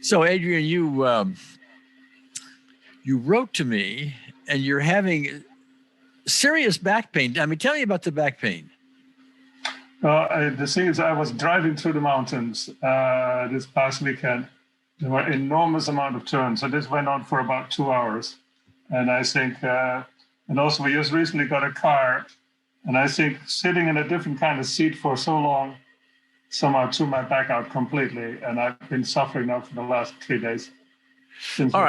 So, Adrian, you wrote to me, and you're having serious back pain. I mean, tell me about the back pain. The thing is, I was driving through the mountains this past weekend. There were enormous amount of turns, so this went on for about 2 hours. And I think, and also we just recently got a car, and I think sitting in a different kind of seat for so long somehow threw my back out completely, and I've been suffering now for the last 3 days since we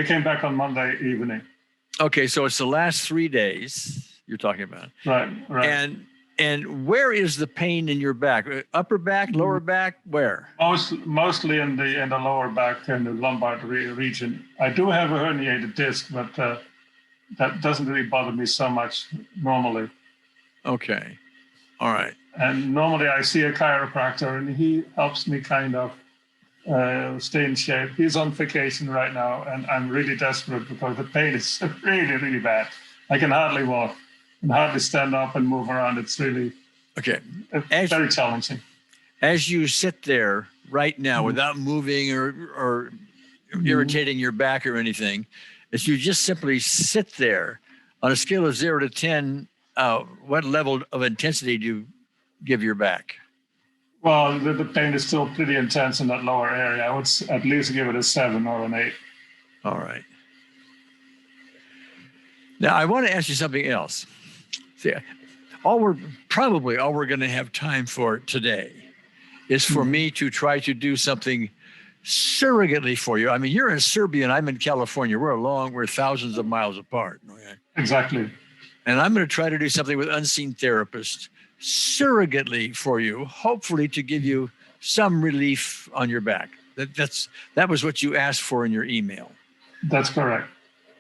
came back on Monday evening. Okay, so it's the last 3 days you're talking about, right? And where is the pain in your back? Upper back, lower back, where? Mostly in the lower back and the lumbar region. I do have a herniated disc, but that doesn't really bother me so much normally. Okay, all right. And normally I see a chiropractor, and he helps me kind of stay in shape. He's on vacation right now, and I'm really desperate because the pain is really, really bad. I can hardly walk and hardly stand up and move around. It's really very challenging. As you sit there right now without moving or irritating your back or anything, as you just simply sit there on a scale of 0 to 10, what level of intensity do you give your back? Well, the pain is still pretty intense in that lower area. I would at least give it a 7 or an 8. All right. Now, I want to ask you something else. See, all we're going to have time for today is for me to try to do something surrogately for you. I mean, you're in Serbia and I'm in California. We're thousands of miles apart. Okay? Exactly. And I'm going to try to do something with Unseen Therapist surrogately for you, hopefully to give you some relief on your back. That was what you asked for in your email. That's correct.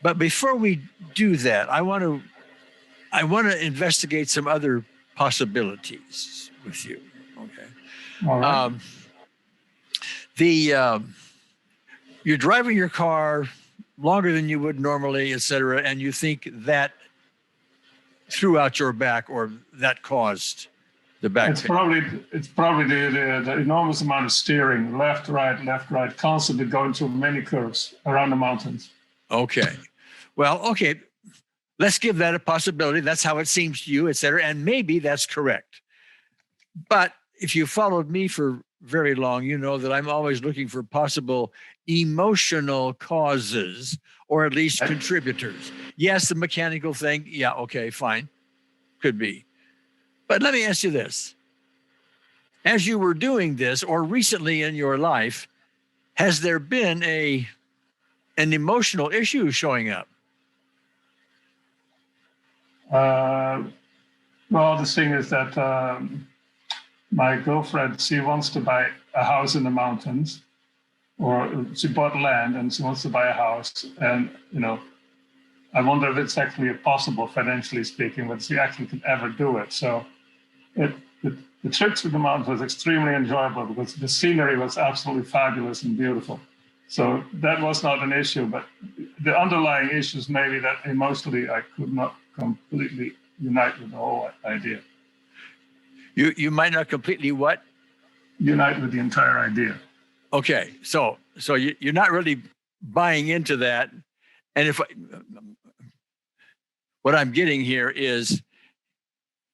But before we do that, I want to investigate some other possibilities with you. Okay. All right. You're driving your car longer than you would normally, et cetera, and you think that threw out your back or that caused the back pain. It's probably the enormous amount of steering, left, right, constantly going through many curves around the mountains. Okay. Well, okay. Let's give that a possibility. That's how it seems to you, et cetera. And maybe that's correct. But if you followed me for very long, you know that I'm always looking for possible emotional causes or at least contributors. Yes, the mechanical thing. Yeah, okay, fine. Could be. But let me ask you this. As you were doing this or recently in your life, has there been an emotional issue showing up? Well, the thing is that my girlfriend, she wants to buy a house in the mountains, or she bought land and she wants to buy a house. And, I wonder if it's actually possible, financially speaking, that she actually could ever do it. So the trip to the mountains was extremely enjoyable because the scenery was absolutely fabulous and beautiful. So that was not an issue, but the underlying issues maybe that emotionally I could not completely unite with the whole idea. You might not completely what? Unite with the entire idea. Okay, so you're not really buying into that. And what I'm getting here is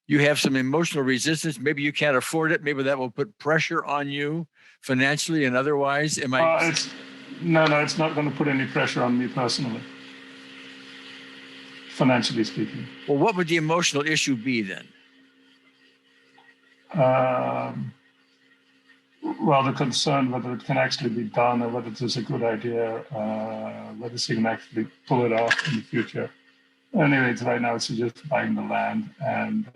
you have some emotional resistance. Maybe you can't afford it. Maybe that will put pressure on you financially and otherwise. No, it's not going to put any pressure on me personally, financially speaking. Well, what would the emotional issue be then? Well, the concern whether it can actually be done or whether it is a good idea, whether she can actually pull it off in the future. Anyway, right now it's just buying the land, and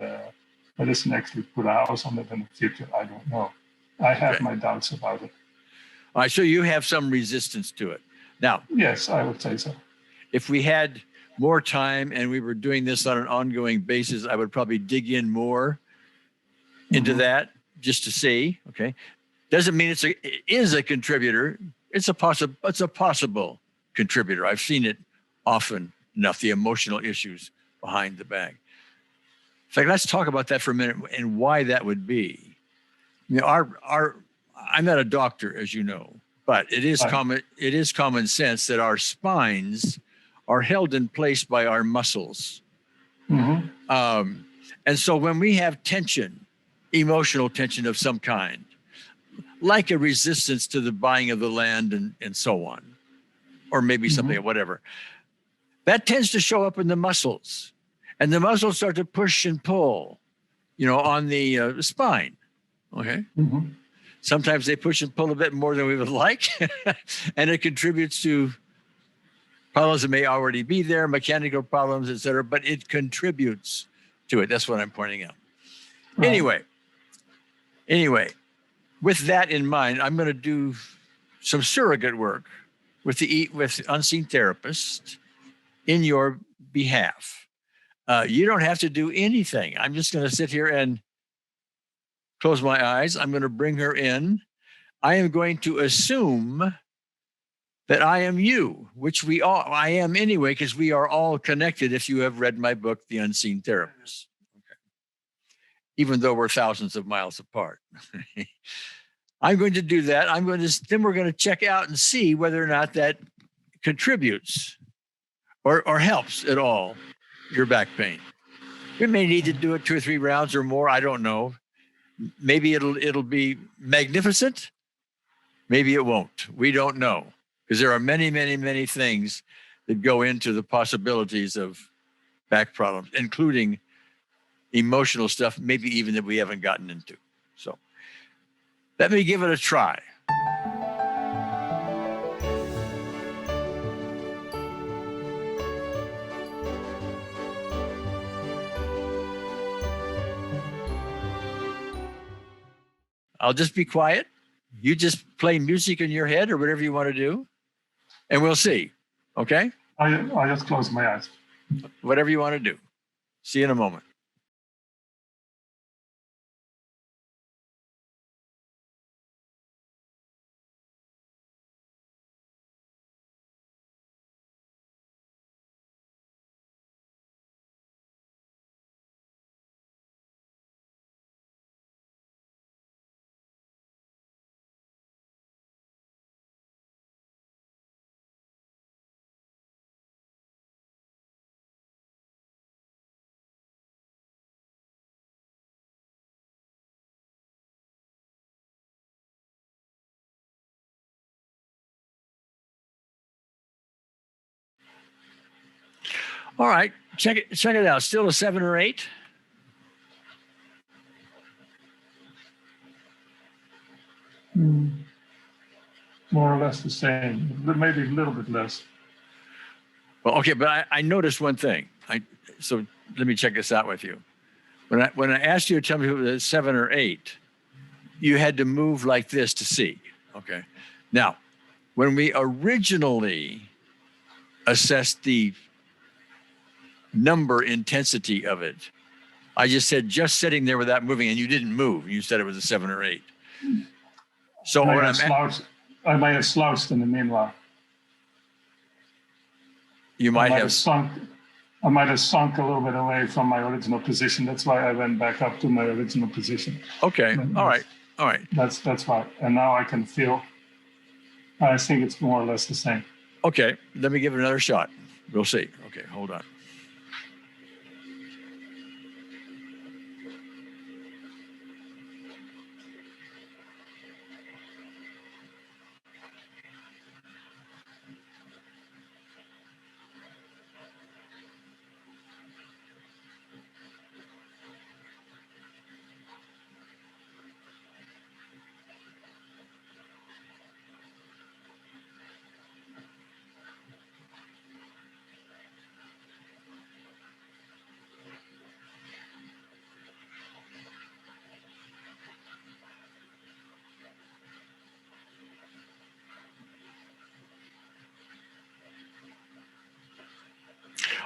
whether she can actually put a house on it in the future, I don't know. I have my doubts about it. All right, so you have some resistance to it. Now, yes, I would say so. If we had more time and we were doing this on an ongoing basis, I would probably dig in more into that just to see. Okay, doesn't mean it is a contributor. It's a possible contributor. I've seen it often enough. The emotional issues behind the back. In fact, let's talk about that for a minute and why that would be. I'm not a doctor, as you know. But it is Right. common sense that our spines are held in place by our muscles. Mm-hmm. And so when we have tension, emotional tension of some kind, like a resistance to the buying of the land and so on, or maybe something, Mm-hmm. whatever, that tends to show up in the muscles. And the muscles start to push and pull, on the spine. Okay. Mm-hmm. Sometimes they push and pull a bit more than we would like, and it contributes to problems that may already be there, mechanical problems, et cetera, but it contributes to it. That's what I'm pointing out. Right. Anyway, with that in mind, I'm going to do some surrogate work with unseen therapists in your behalf. You don't have to do anything. I'm just going to sit here and close my eyes. I'm going to bring her in. I am going to assume that I am you, which I am anyway, because we are all connected if you have read my book, The Unseen Therapist. Okay. Even though we're thousands of miles apart. I'm going to do that. Then we're going to check out and see whether or not that contributes or helps at all your back pain. We may need to do it 2 or 3 rounds or more. I don't know. Maybe it'll be magnificent. Maybe it won't. We don't know, because there are many, many, many things that go into the possibilities of back problems, including emotional stuff, maybe even that we haven't gotten into. So let me give it a try. I'll just be quiet. You just play music in your head or whatever you want to do, and we'll see. Okay? I just close my eyes. Whatever you want to do. See you in a moment. All right. Check it out. Still a 7 or 8? More or less the same, but maybe a little bit less. Well, okay, but I noticed one thing. So let me check this out with you. When I asked you to tell me if it was 7 or 8, you had to move like this to see. Okay. Now, when we originally assessed the number intensity of it, I just said just sitting there without moving, and you didn't move. You said it was a 7 or 8. So I when might have slouched in the meanwhile. you might have sunk. I might have sunk a little bit away from my original position. That's why I went back up to my original position. Okay. All right. That's why. And now I can feel. I think it's more or less the same. Okay. Let me give it another shot. We'll see. Okay. Hold on.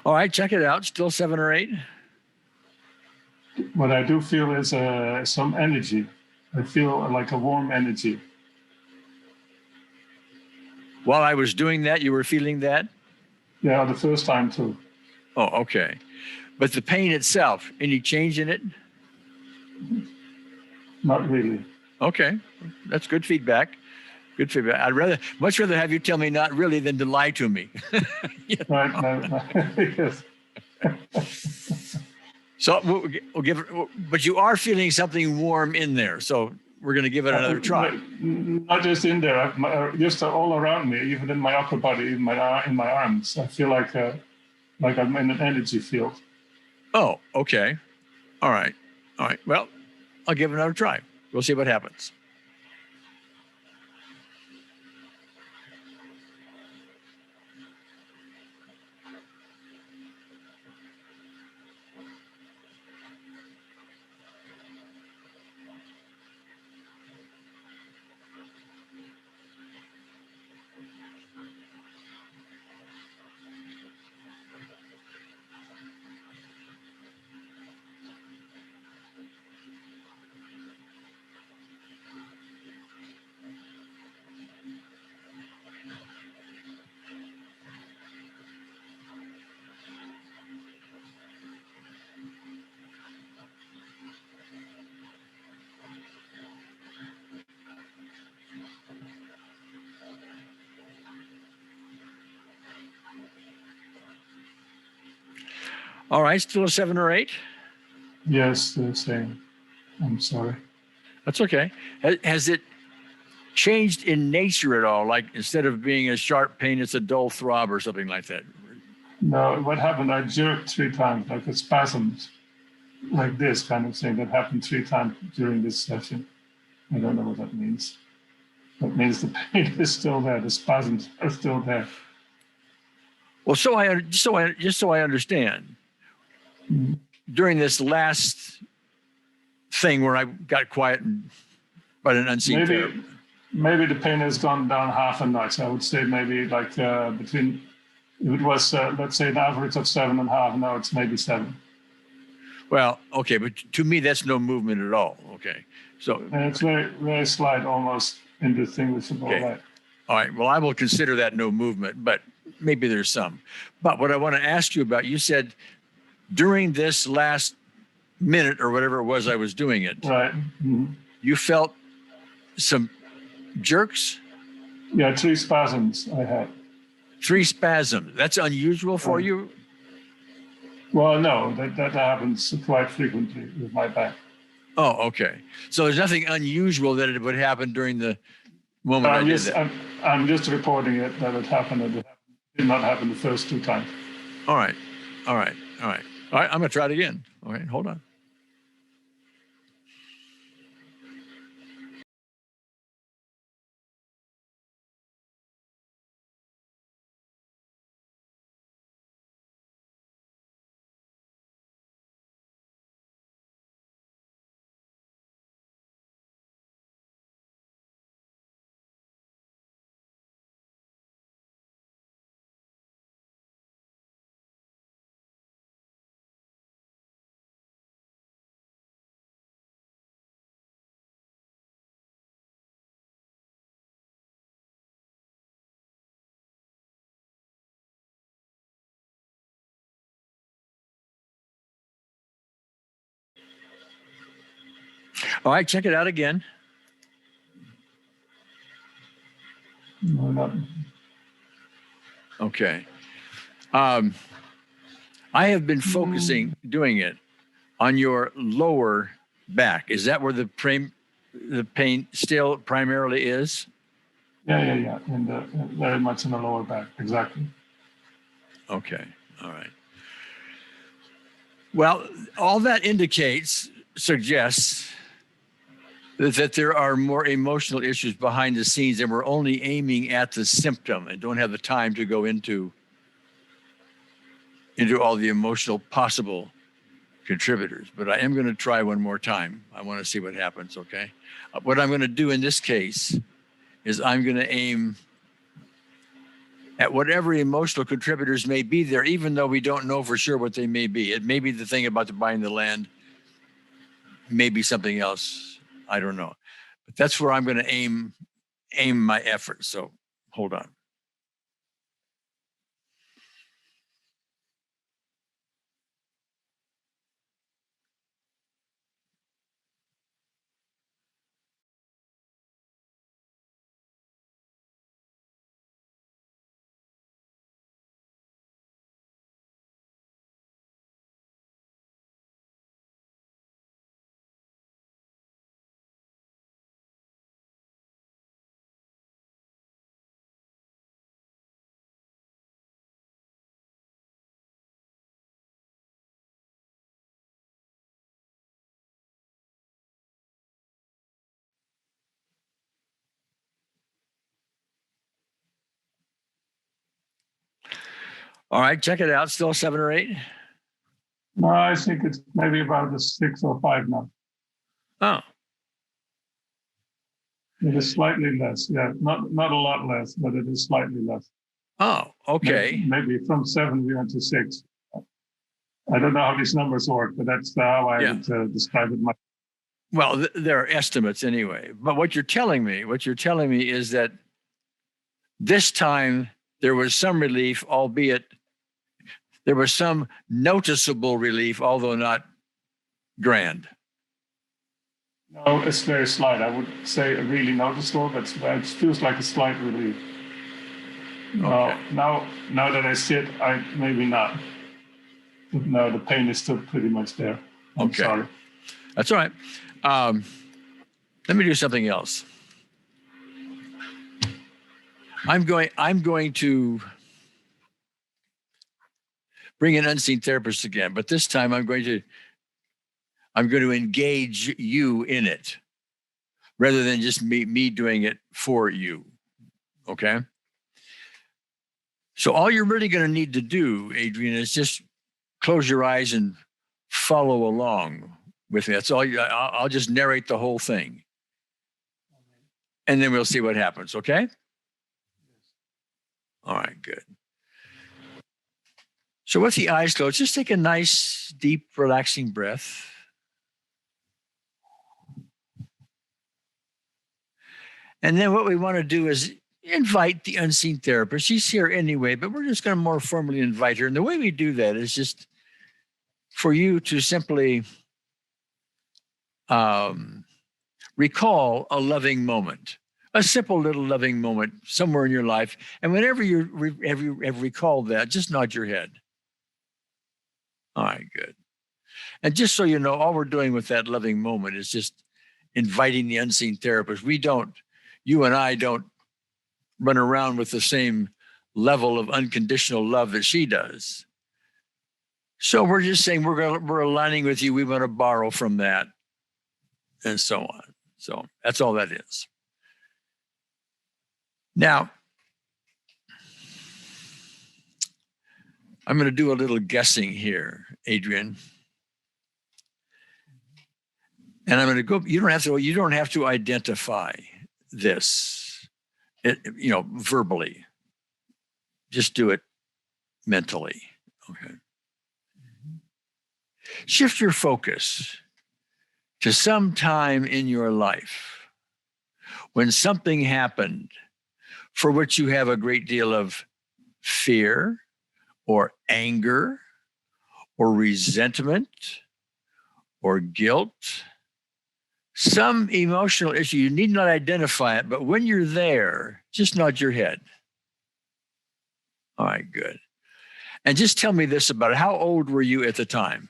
All right. Check it out. Still 7 or 8. What I do feel is some energy. I feel like a warm energy. While I was doing that, you were feeling that? Yeah, the first time too. Oh, okay. But the pain itself, any change in it? Not really. Okay. That's good feedback. Good feedback. Much rather have you tell me not really than to lie to me. Right? No, yes. So we'll give it, but you are feeling something warm in there. So we're going to give it another try. Not just in there, just all around me, even in my upper body, in my arms. I feel like I'm in an energy field. Oh, okay. All right. All right. Well, I'll give it another try. We'll see what happens. All right. Still a 7 or 8? Yes, the same. I'm sorry. That's okay. Has it changed in nature at all? Like instead of being a sharp pain, it's a dull throb or something like that? No, what happened? I jerked 3 times, like a spasm, like this kind of thing. That happened 3 times during this session. I don't know what that means. That means the pain is still there. The spasms are still there. Well, just so I understand, during this last thing where I got quiet and but an unseen terror. Maybe the pain has gone down half a notch. I would say maybe like between, if it was, let's say, an average of 7.5, now it's maybe 7. Well, okay, but to me, that's no movement at all. Okay. So. And it's very, very slight, almost indistinguishable. Okay. Right? All right. Well, I will consider that no movement, but maybe there's some. But what I want to ask you about, you said during this last minute or whatever it was I was doing it, Right. Mm-hmm. You felt some jerks? Yeah, 3 spasms I had. 3 spasms. That's unusual for you? Well, no, that happens quite frequently with my back. Oh, okay. So there's nothing unusual that it would happen during the moment I did that. I'm just reporting it that it happened. It did not happen the first 2 times. All right. All right. All right. All right. I'm going to try it again. All right. Hold on. All right. Check it out again. No, not. Okay. I have been focusing, doing it on your lower back. Is that where the pain still primarily is? Yeah. Very much in the lower back. Exactly. Okay. All right. Well, all that suggests that there are more emotional issues behind the scenes, and we're only aiming at the symptom and don't have the time to go into all the emotional possible contributors. But I am going to try one more time. I want to see what happens, okay? What I'm going to do in this case is I'm going to aim at whatever emotional contributors may be there, even though we don't know for sure what they may be. It may be the thing about buying the land, maybe something else. I don't know. But that's where I'm going to aim my effort. So hold on. All right, check it out. Still 7 or 8? No, I think it's maybe about a 6 or 5 now. Oh, It is slightly less. Yeah, not a lot less, but it is slightly less. oh, okay. Maybe from 7 we went to 6. I don't know how these numbers work, but that's how I would describe it. Well, there are estimates anyway. But what you're telling me is that this time there was some relief, albeit there was some noticeable relief, although not grand. No, it's very slight. I would say really noticeable, but it feels like a slight relief. Okay. Now that I sit, I maybe not. No, the pain is still pretty much there. I'm sorry. That's all right. Let me do something else. I'm going to bring an unseen therapist again, but this time I'm going to engage you in it rather than just me doing it for you. Okay? So all you're really going to need to do, Adrian, is just close your eyes and follow along with me. That's all. I'll just narrate the whole thing. And then we'll see what happens, okay? All right, good. So with the eyes closed, just take a nice, deep, relaxing breath. And then what we want to do is invite the unseen therapist. She's here anyway, but we're just going to more formally invite her. And the way we do that is just for you to simply recall a loving moment, a simple little loving moment somewhere in your life. And whenever you have recalled that, just nod your head. All right, good. And just so you know, all we're doing with that loving moment is just inviting the unseen therapist. You and I don't run around with the same level of unconditional love that she does. So we're just saying we're aligning with you. We want to borrow from that, and so on. So that's all that is. Now, I'm going to do a little guessing here, Adrian. And I'm going to go. You don't have to identify this, verbally. Just do it mentally. Okay. Shift your focus to some time in your life when something happened for which you have a great deal of fear or anger or resentment or guilt, some emotional issue. You need not identify it, but when you're there, just nod your head. All right, good. And just tell me this about it. How old were you at the time?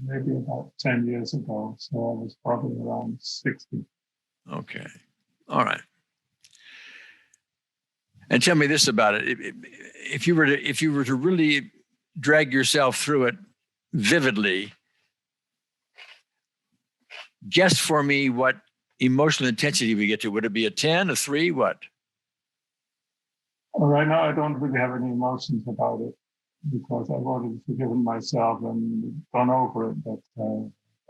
Maybe about 10 years ago. So I was probably around 60. Okay. All right. And tell me this about it. If you were to really drag yourself through it vividly, guess for me what emotional intensity we get to. Would it be a 10, a 3, what? Right now, I don't really have any emotions about it because I've already forgiven myself and gone over it. But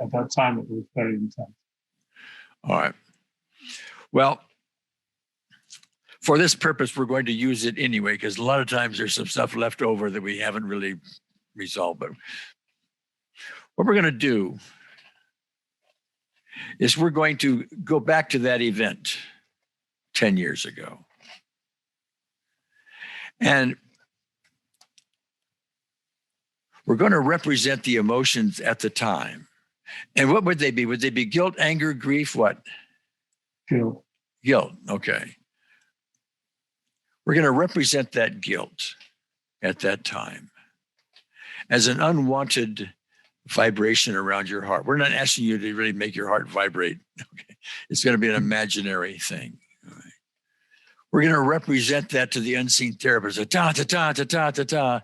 at that time, it was very intense. All right. Well, for this purpose, we're going to use it anyway, because a lot of times there's some stuff left over that we haven't really resolved. But what we're going to do is we're going to go back to that event 10 years ago. And we're going to represent the emotions at the time. And what would they be? Would they be guilt, anger, grief, what? Guilt. Guilt, okay. We're going to represent that guilt at that time as an unwanted vibration around your heart. We're not asking you to really make your heart vibrate. Okay. It's going to be an imaginary thing. All right. We're going to represent that to the unseen therapist, ta ta ta ta ta ta ta,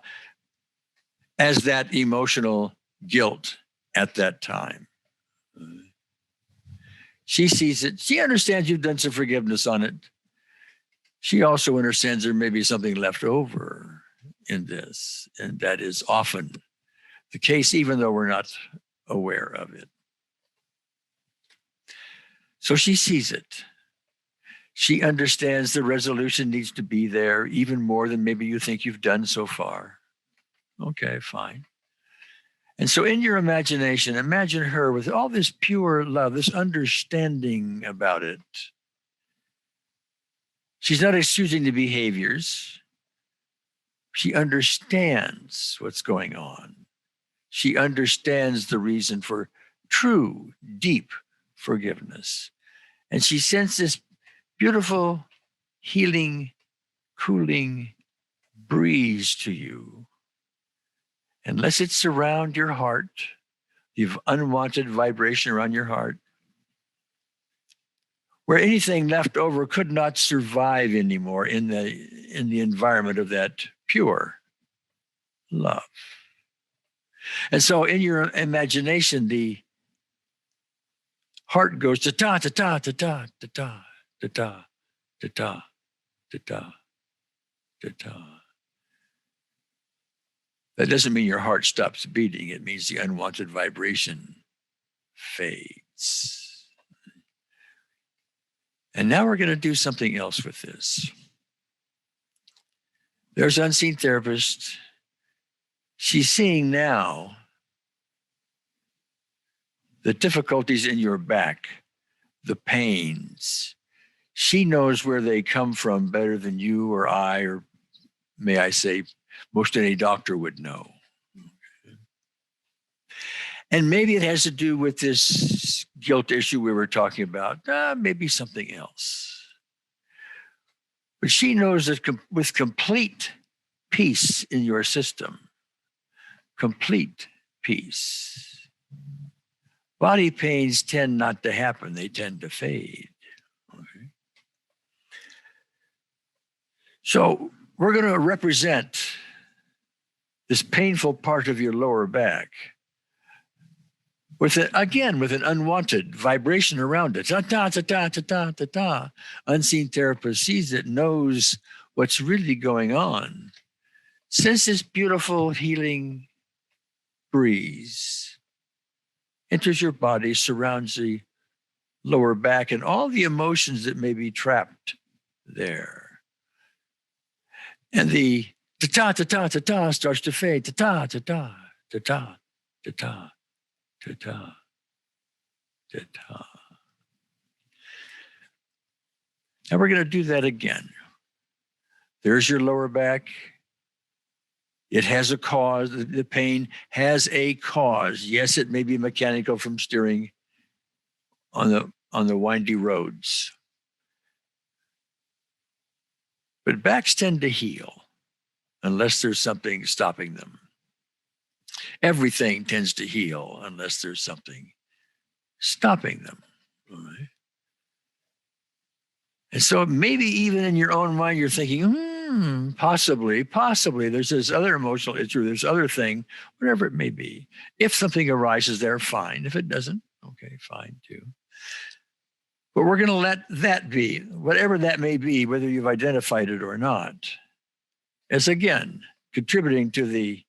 as that emotional guilt at that time. She sees it. She understands you've done some forgiveness on it. She also understands there may be something left over in this, and that is often the case, even though we're not aware of it. So she sees it. She understands the resolution needs to be there even more than maybe you think you've done so far. Okay, fine. And so in your imagination, imagine her with all this pure love, this understanding about it. She's not excusing the behaviors. She understands what's going on. She understands the reason for true, deep forgiveness. And she sends this beautiful, healing, cooling breeze to you. And lets it surround your heart, the unwanted vibration around your heart, where anything left over could not survive anymore in the environment of that pure love. And so in your imagination, the heart goes ta-ta, ta-ta, ta-ta, ta-ta, ta-ta, ta-ta, ta-ta, ta-ta. That doesn't mean your heart stops beating. It means the unwanted vibration fades. And now we're going to do something else with this. There's unseen therapist. She's seeing now the difficulties in your back, the pains. She knows where they come from better than you or I, or may I say, most any doctor would know. And maybe it has to do with this guilt issue we were talking about, maybe something else. But she knows that with complete peace in your system, complete peace, body pains tend not to happen, they tend to fade. Okay. So we're going to represent this painful part of your lower back with an unwanted vibration around it. Ta-ta, ta-ta, ta-ta, ta-ta. Unseen therapist sees it, knows what's really going on. Since this beautiful healing breeze enters your body, surrounds the lower back and all the emotions that may be trapped there. And the ta-ta, ta-ta, ta-ta starts to fade. Ta-ta, ta-ta, ta-ta, ta-ta, ta-ta, ta-ta. And we're going to do that again. There's your lower back. It has a cause. The pain has a cause. Yes, it may be mechanical from steering on the windy roads. But backs tend to heal unless there's something stopping them. Everything tends to heal unless there's something stopping them. All right? And so maybe even in your own mind, you're thinking, possibly, there's this other emotional issue, there's other thing, whatever it may be. If something arises there, fine. If it doesn't, okay, fine too. But we're going to let that be, whatever that may be, whether you've identified it or not, as again, contributing to the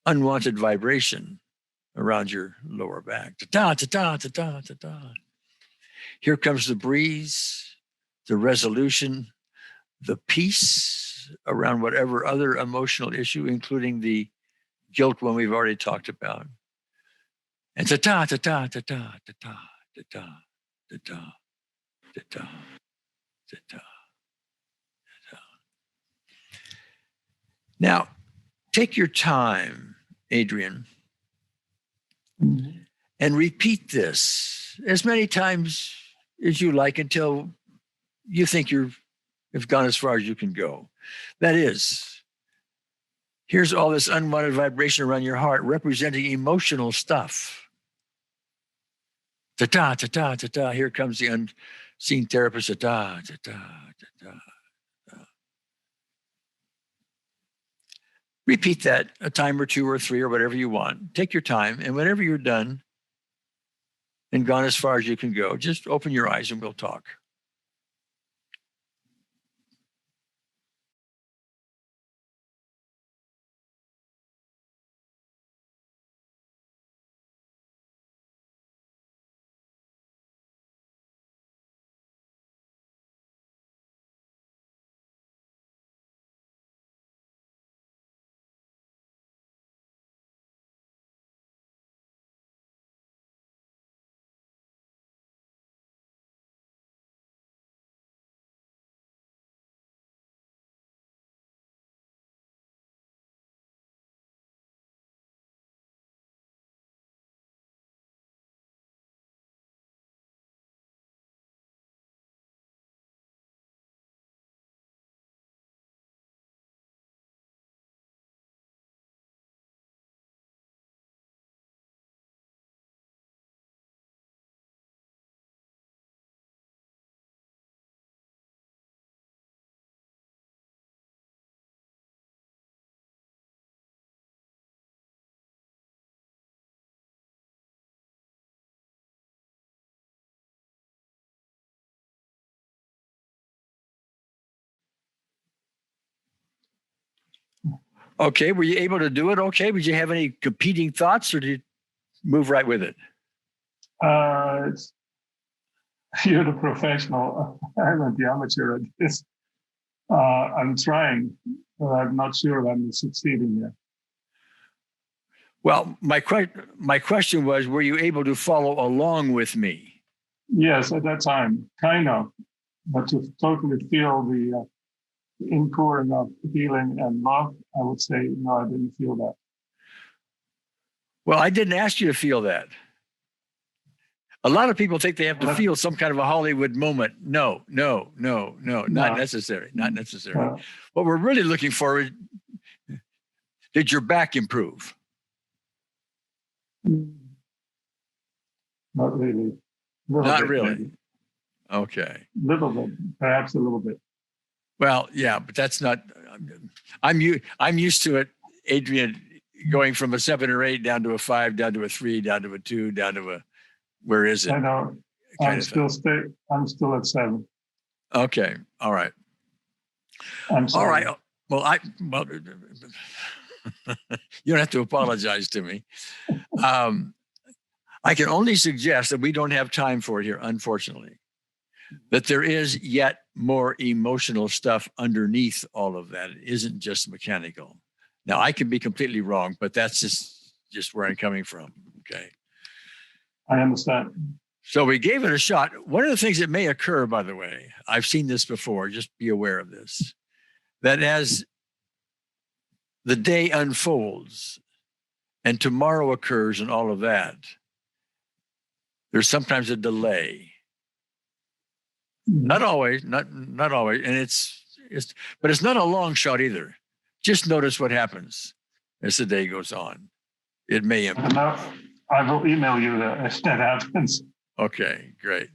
unwanted vibration around your lower back. Ta-ta, ta-ta, ta-ta, ta-ta. Here comes the breeze, the resolution, the peace around whatever other emotional issue, including the guilt one we've already talked about. And ta-ta, ta-ta, ta-ta, ta-ta, ta-ta, ta-ta, ta-ta, ta-ta, ta-ta. Now, take your time, Adrian, and repeat this as many times as you like until you think you've gone as far as you can go. That is, here's all this unwanted vibration around your heart representing emotional stuff. Ta-ta, ta-ta, ta-ta. Here comes the unseen therapist. Ta-ta, ta-ta, ta-ta. Repeat that a time or two or three or whatever you want. Take your time, and whenever you're done and gone as far as you can go, just open your eyes and we'll talk. Okay. Were you able to do it? Okay. Did you have any competing thoughts, or did you move right with it? It's, you're the professional. I'm the amateur at this. I'm trying, but I'm not sure if I'm succeeding yet. Well, my question was, were you able to follow along with me? Yes, at that time, kind of, but to totally feel the inpouring of healing and love, I would say, no, I didn't feel that. Well, I didn't ask you to feel that. A lot of people think they have to feel some kind of a Hollywood moment. No, not necessary. Not necessary. What we're really looking for is, did your back improve? Not really. Not Bit, really. maybe. Okay. Little bit, perhaps a little bit. Well, yeah, but that's not. I'm used to it, Adrian, going from a 7 or 8 down to a 5, down to a 3, down to a 2, down to a. Where is it? I know. I'm still at 7. Okay. All right. I'm sorry. All right. Well, you don't have to apologize to me. I can only suggest that we don't have time for it here, unfortunately. That there is yet more emotional stuff underneath all of that. It isn't just mechanical. Now, I can be completely wrong, but that's just where I'm coming from. Okay. I understand. So we gave it a shot. One of the things that may occur, by the way, I've seen this before, just be aware of this, that as the day unfolds and tomorrow occurs and all of that, there's sometimes a delay. Not always, not always. And but it's not a long shot either. Just notice what happens as the day goes on. It may improve. I will email you if that happens. Okay, great.